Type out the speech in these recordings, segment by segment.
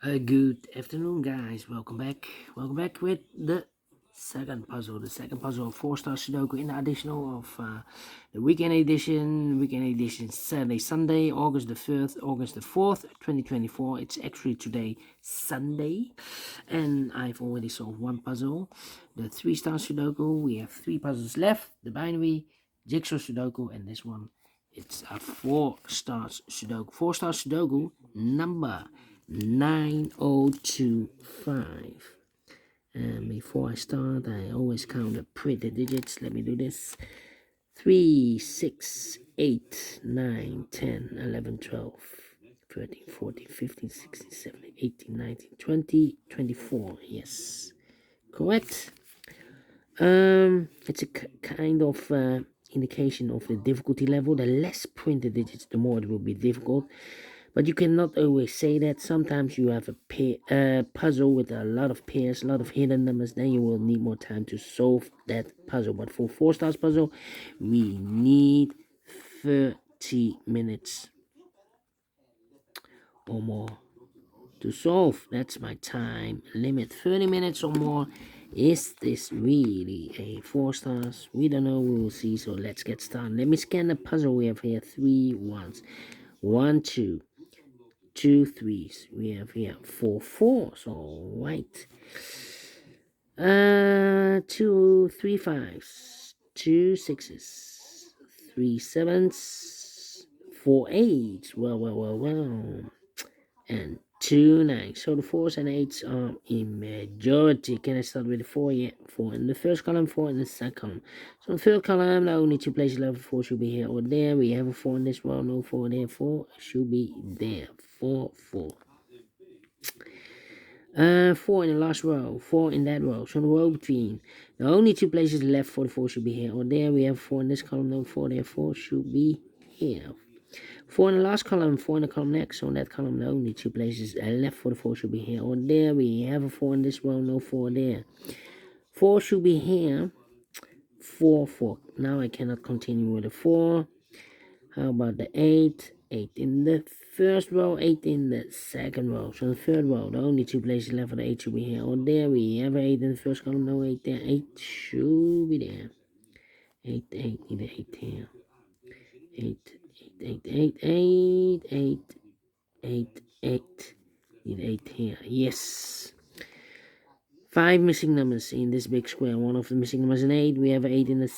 Good afternoon, guys. Welcome back. Welcome back with the second puzzle. The second puzzle of Four Stars Sudoku in the additional of the weekend edition. Weekend edition Saturday, Sunday, August the 3rd, August the 4th, 2024. It's actually today, Sunday. And I've already solved one puzzle. The 3 star Sudoku. We have 3 puzzles left. The binary, Jigsaw Sudoku, and this one. It's a 4 stars Sudoku. 4 stars Sudoku number 9025. And before I start, I always count the pretty digits. Let me do this: 3, 6, 8, 9, 10, 11, 12, 13, 14, 15, 16, 17, 18, 19, 20, 24. Yes, correct. It's a kind of indication of the difficulty level. The less printed digits, the more it will be difficult. But you cannot always say that. Sometimes you have a puzzle with a lot of pairs, a lot of hidden numbers. Then you will need more time to solve that puzzle. But for 4 stars puzzle, we need 30 minutes or more to solve. That's my time limit. 30 minutes or more. Is this really a 4 stars? We don't know. We will see. So let's get started. Let me scan the puzzle. We have here 3 ones. 1, 2. 2 3s. We have here 4 4s. All right. 2 3 5s. 2 6s. 3 7s. 4 8s. Well. And 2 9s. So the 4s and 8s are in majority. Can I start with the 4? Yeah, 4 in the first column, 4 in the second column. So in the third column, the only 2 places left, 4 should be here or there. We have a 4 in this row, no 4 there. 4 should be there. 4 4. 4 in the last row, 4 in that row. So the row between, the only 2 places left for the 4 should be here or there. We have 4 in this column, no 4 there. 4 should be here. 4 in the last column, 4 in the column next. So in that column, the only 2 places left for the 4 should be here or there. We have a 4 in this row, no 4 there. 4 should be here. 4 4. Now I cannot continue with the 4. How about the 8? 8 in the first row, 8 in the second row. So the third row, the only 2 places left for the 8 should be here or there. We have 8 in the first column, no 8 there. 8 should be there. 8, 8, need 8 here. 8, 8, 8, 8, 8, 8, 8. Need 8 here. Yes. 5 missing numbers in this big square. One of the missing numbers is an 8. We have an 8 in the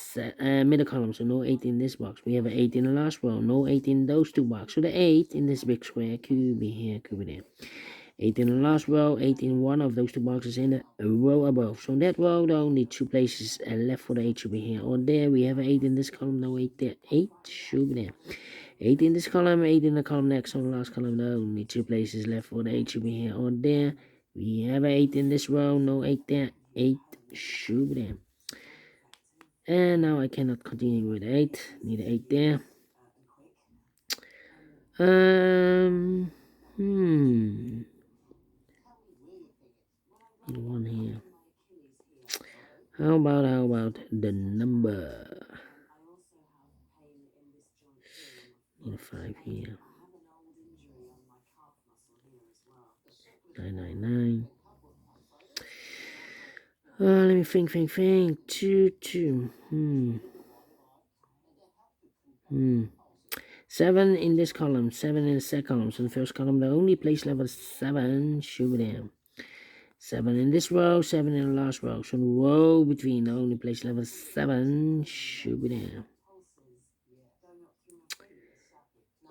middle column, so no 8 in this box. We have an 8 in the last row, no 8 in those 2 boxes. So the 8 in this big square could be here, could be there. 8 in the last row, 8 in one of those 2 boxes in the row above. So in that row, the only 2 places left for the 8 should be here or there. We have an 8 in this column, no 8 there. 8 should be there. 8 in this column, 8 in the column next. On the last column, the only 2 places left for the 8 should be here or there. We have an 8 in this row, no 8 there. 8 should be there. And now I cannot continue with 8. Need 8 there. Need one here. How about the number? Need a 5 here. 999. Let me think. 2 2. 7 in this column, 7 in the second column. So the first column, the only place left is 7 should be there. 7 in this row, 7 in the last row. So the row between, the only place left is 7 should be there.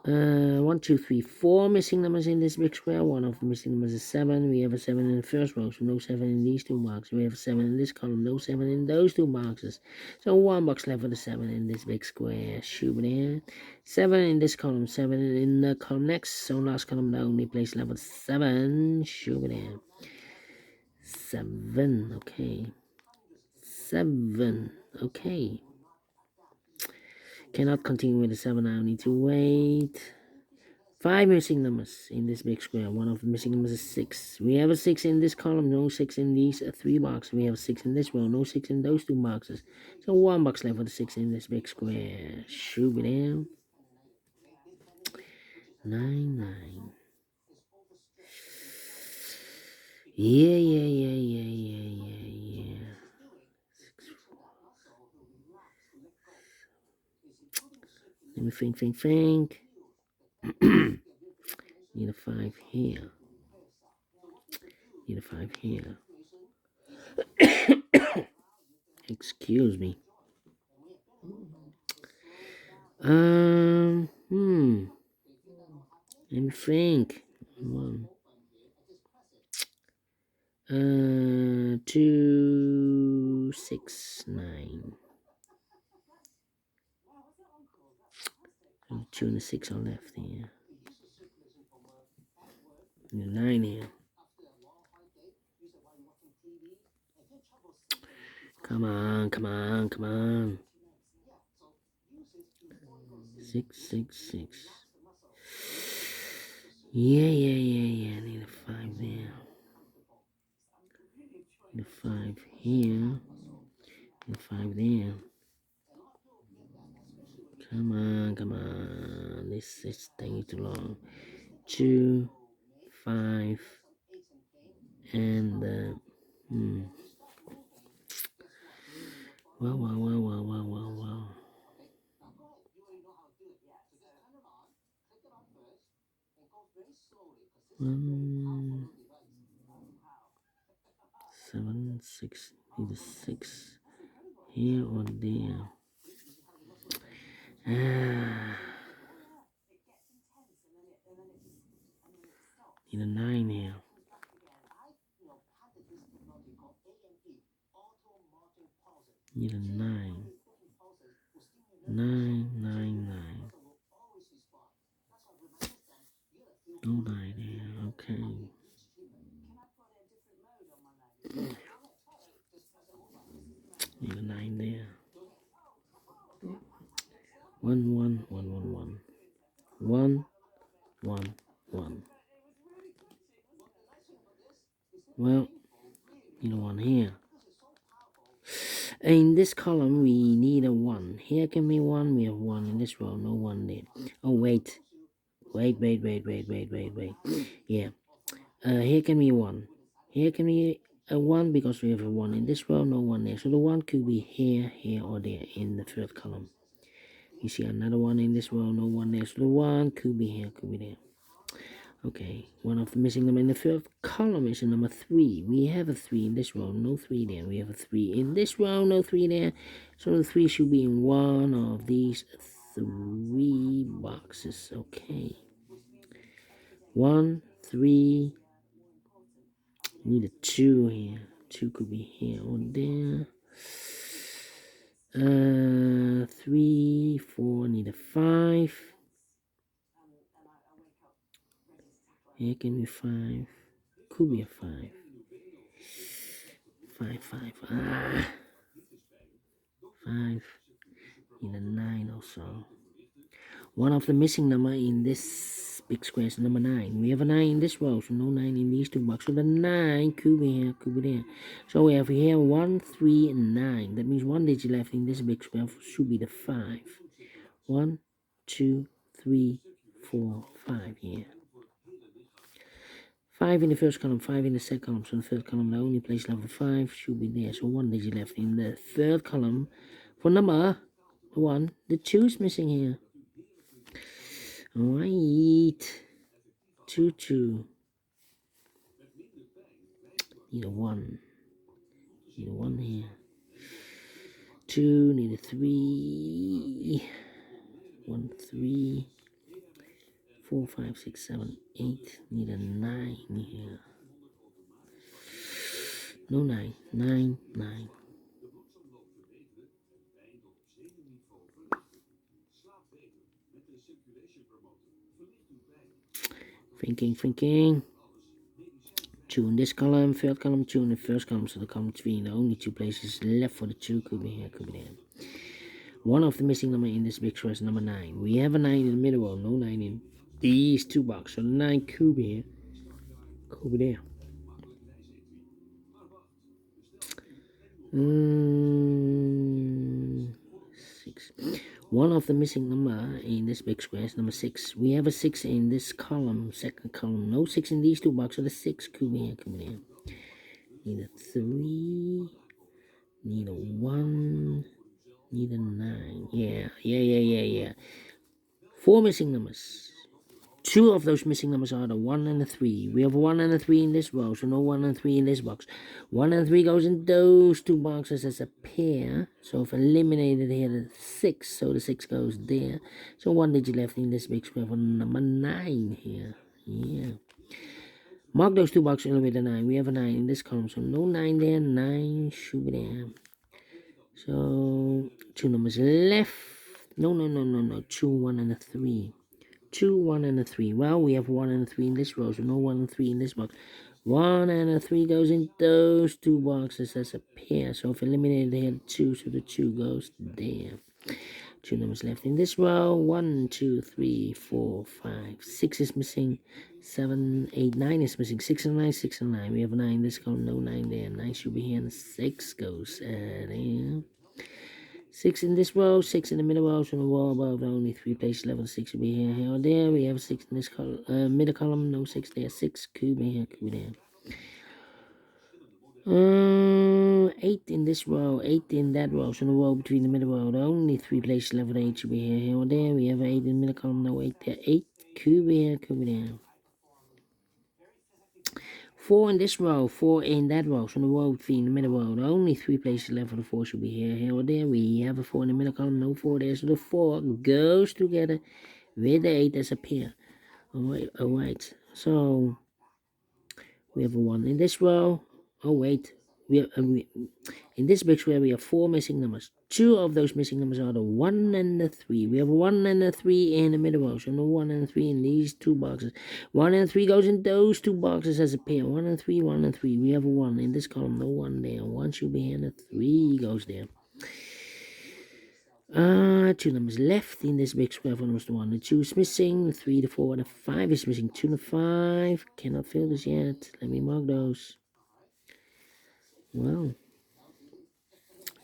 1 2 3 4 missing numbers in this big square. One of the missing numbers is 7. We have a 7 in the first row, so no 7 in these 2 boxes. We have a 7 in this column, no 7 in those 2 boxes. So 1 box left for the 7 in this big square. Should be there. 7 in this column, 7 in the column next. So last column, the only place left is 7. Should be there. 7. Okay. 7. Okay. Cannot continue with the 7 now. Need to wait. 5 missing numbers in this big square. One of the missing numbers is 6. We have a 6 in this column, no 6 in these 3 boxes. We have a 6 in this row, no 6 in those 2 boxes. So 1 box left for the 6 in this big square. Shoot it down. 9 9. Yeah. Let me think. Need a 5 here. Need a 5 here. Excuse me. Um, hmm. Let me think. One. 2, 6, 9. And 2 and a 6 are left here. And a 9 here. Come on. 6, 6, 6. Yeah. Need a 5 there. Need a 5 here. Need a 5 there. Come on. This is taking too long. 2, 5, and Wow. 7, 6. Need a 6 here or there. Need a 9 here. Need a 9. 9. No 9 here. Okay. Need a 9 there. 1. 1. Well, need a 1 here. In this column, we need a 1. Here can be 1. We have 1 in this row. No 1 there. Oh, wait. Yeah. Here can be 1. Here can be a 1 because we have a 1 in this row. No 1 there. So the 1 could be here, or there in the third column. You see another 1 in this row. No 1 there. So the 1 could be here, could be there. Okay, one of the missing number in the third column is a number 3. We have a 3 in this row, no 3 there. We have a 3 in this row, no 3 there. So the 3 should be in one of these 3 boxes. Okay. 1, 3. Need a 2 here. 2 could be here or there. 3, 4. Need a 5. Here can be 5. Could be a 5. 5. 5. Need a 9 also. One of the missing number in this big square is number 9. We have a 9 in this row, so no 9 in these 2 boxes. So the 9 could be here, could be there. So we have here 1, 3, and 9. That means 1 digit left in this big square should be the 5. 1, 2, 3, 4, 5 here. 5 in the first column, 5 in the second column. So the third column, the only place left for 5 should be there. So 1 digit left in the third column. For number 1, the 2 is missing here. Alright. 2. Need a 1. Need a 1 here. 2, need a 3. 1, 3. 4, 5, 6, 7, 8. Need a 9 here. No 9. 9. Thinking. 2 in this column, third column, 2 in the first column, so the column 3, the only 2 places left for the 2 could be here, could be there. One of the missing number in this picture is number 9. We have a 9 in the middle row, no 9 in these 2 boxes, so the 9 could be here, could be there. 6. One of the missing number in this big square is number 6. We have a 6 in this column, second column. No 6 in these 2 boxes, so the 6 could be here, could be there. Need a 3. Need a 1. Need a 9. Yeah. 4 missing numbers. 2 of those missing numbers are the 1 and the 3. We have a 1 and a 3 in this row, so no 1 and 3 in this box. 1 and 3 goes in those 2 boxes as a pair. So if eliminated here, the 6, so the 6 goes there. So 1 digit left in this big square for number 9 here. Yeah. Mark those 2 boxes with a 9. We have a 9 in this column, so no 9 there. 9 should be there. So 2 numbers left. No. 2, 1, and a 3. 2, 1, and a 3. Well, we have 1 and a 3 in this row, so no 1 and 3 in this box. 1 and a 3 goes in those 2 boxes as a pair. So if eliminated here, the 2, so the 2 goes there. 2 numbers left in this row. 1, 2, 3, 4, 5, 6 is missing. 7, 8, 9 is missing. 6 and 9, 6 and 9. We have a 9 in this column, no 9 there. 9 should be here, and 6 goes there. 6 in this row, 6 in the middle row, so the row above only 3 places left. 6 will be here or there. We have 6 in this middle column, no 6 there. 6 could be here, could be there. 8 in this row, 8 in that row, so the row between the middle row, only 3 places left. 8 should be here or there. We have 8 in the middle column, no 8 there. 8 could be here, could be there. 4 in this row, 4 in that row, so the row between the middle row, only 3 places left for the 4 should be here or there. We have a 4 in the middle column, no 4 there, so the 4 goes together with the 8 as a pair. Alright, so we have a 1 in this row. Oh wait, in this big square we have 4 missing numbers. 2 of those missing numbers are the 1 and the 3. We have a 1 and a 3 in the middle row, so no 1 and 3 in these 2 boxes. 1 and 3 goes in those 2 boxes as a pair. 1 and 3, 1 and 3. We have a 1 in this column, no 1 there. 1 should be here, and a 3 goes there. 2 numbers left in this big square. 1 was the 1. The 2 is missing. The 3, the 4, and the 5 is missing. 2 and the 5. Cannot fill this yet. Let me mark those. Well,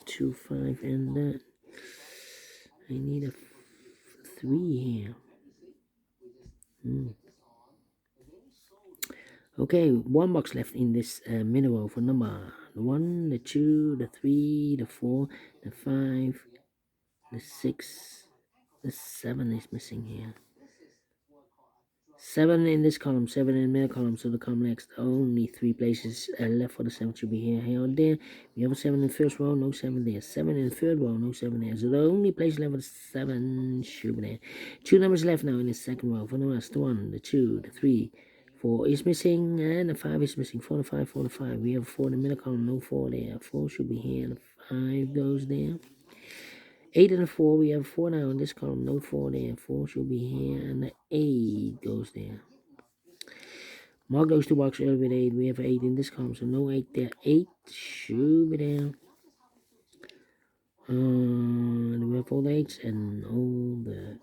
2, 5, and that. I need a 3 here. Okay, 1 box left in this middle row for number 1, the 2, the 3, the 4, the 5, the 6, the 7 is missing here. 7 in this column, 7 in the middle column, so the column next, only 3 places left for the 7 should be here or there. We have a 7 in the first row, no 7 there. 7 in the third row, no 7 there. So the only place left for the 7 should be there. 2 numbers left now in the second row for the rest. The 1, the 2, the 3, 4 is missing, and the 5 is missing. 4 to 5, 4 to 5. We have a 4 in the middle column, no 4 there. 4 should be here, and the 5 goes there. 8 and a 4, we have 4 now in this column, no 4 there. 4 should be here, and the 8 goes there. Mark those 2 boxes with 8. We have 8 in this column, so no 8 there. 8 should be there. We have all the 8s, and all the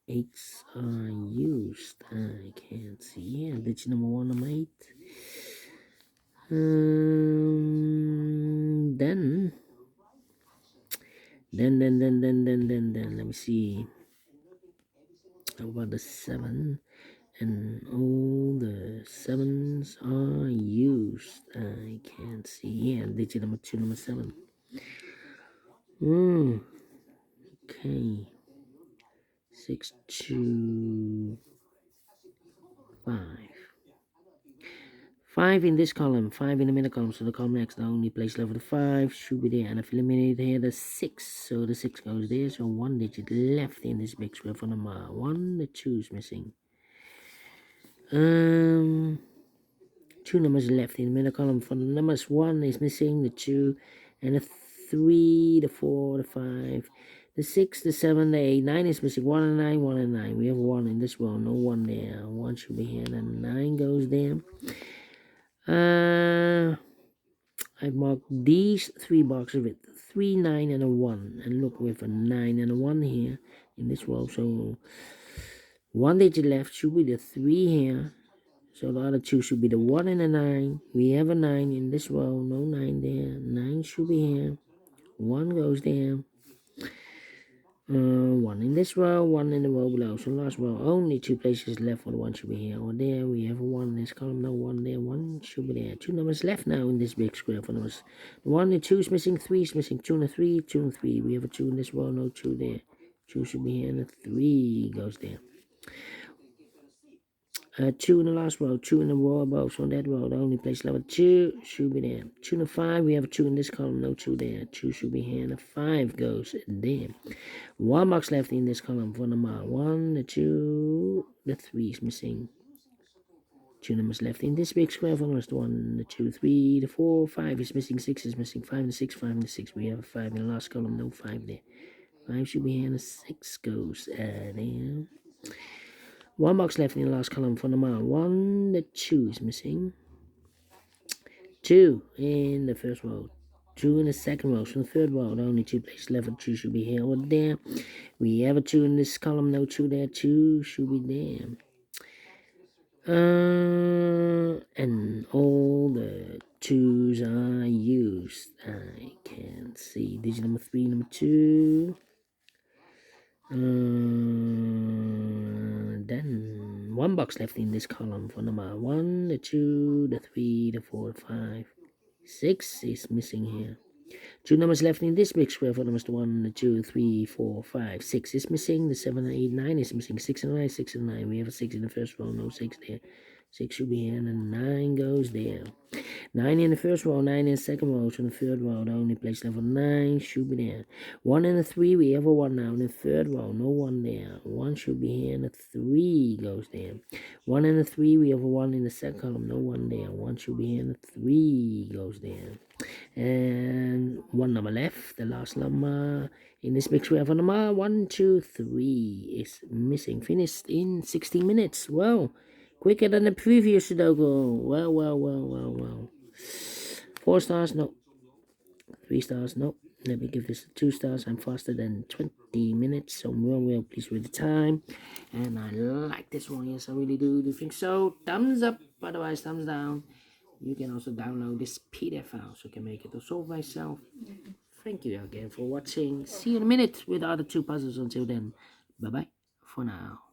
8s are used. I can't see. Yeah, digit number 1, number 8. Then, let me see. How about the 7? And all the 7s are used. I can't see. Yeah, digit number 2, number 7. Okay. 6, 2, 5. 5 in this column, 5 in the middle column, so the column next, the only place left for the 5 should be there. And if eliminated here, the 6, so the 6 goes there, so 1 digit left in this big square for number 1, the 2 is missing. 2 numbers left in the middle column for the numbers. 1 is missing, the 2, and the 3, the 4, the 5, the 6, the 7, the 8, 9 is missing. 1 and 9, 1 and 9. We have 1 in this row, no 1 there. 1 should be here, and 9 goes there. I've marked these 3 boxes with 3, 9, and a 1. And look, with a 9 and a 1 here in this row. So 1 digit left should be the 3 here. So the other 2 should be the 1 and a 9. We have a 9 in this row. No 9 there. 9 should be here. 1 goes there. One in this row, one in the row below. So last row, only 2 places left for the one should be here or there. We have a 1 in this column, no 1 there, 1 should be there. 2 numbers left now in this big square for numbers. 1 and 2 is missing, 3 is missing, 2 and a 3, 2 and 3. We have a 2 in this row, no 2 there. 2 should be here and a 3 goes there. 2 in the last row, 2 in the row above, so on that row, the only place level 2 should be there. 2 and a 5, we have a 2 in this column, no 2 there. 2 should be here, and a 5 goes there. 1 box left in this column for number 1, the 2, the 3 is missing. 2 numbers left in this big square for numbers, the 1, the 2, 3, the 4, 5 is missing, 6 is missing, 5 and 6, 5 and 6. We have a 5 in the last column, no 5 there. 5 should be here, and a 6 goes there. 1 box left in the last column for number 1, the 2 is missing. 2 in the first row, 2 in the second row, so the third row, the only 2 places left for 2 should be here or there. We have a 2 in this column, no 2 there, 2 should be there. And all the 2s are used. I can see digit number 3, number 2. Then 1 box left in this column for number 1, the 2, the 3, the 4, 5, 6 is missing here. 2 numbers left in this big square for numbers 1, the 2, 3, 4, 5, 6 is missing. The 7, 8, 9 is missing. 6 and 9, 6 and 9. We have a 6 in the first row, no 6 there. 6 should be here, and a 9 goes there. 9 in the first row, 9 in the second row, so in the third row, the only place level 9 should be there. 1 in the 3, we have a 1 now. In the third row, no 1 there. 1 should be here, and a 3 goes there. 1 in the 3, we have a 1 in the second column, no 1 there. 1 should be here, and a 3 goes there. And 1 number left, the last number in this big square for number 1, 2, 3 is missing. Finished in 16 minutes. Well, quicker than the previous Sudoku. Well. 4 stars, no. 3 stars, no. Let me give this 2 stars. I'm faster than 20 minutes, so I'm real pleased with the time. And I like this one, yes, I really do. Do you think so? Thumbs up, otherwise thumbs down. You can also download this PDF file so you can make it or solve myself. Thank you again for watching. See you in a minute with the other 2 puzzles. Until then, bye-bye for now.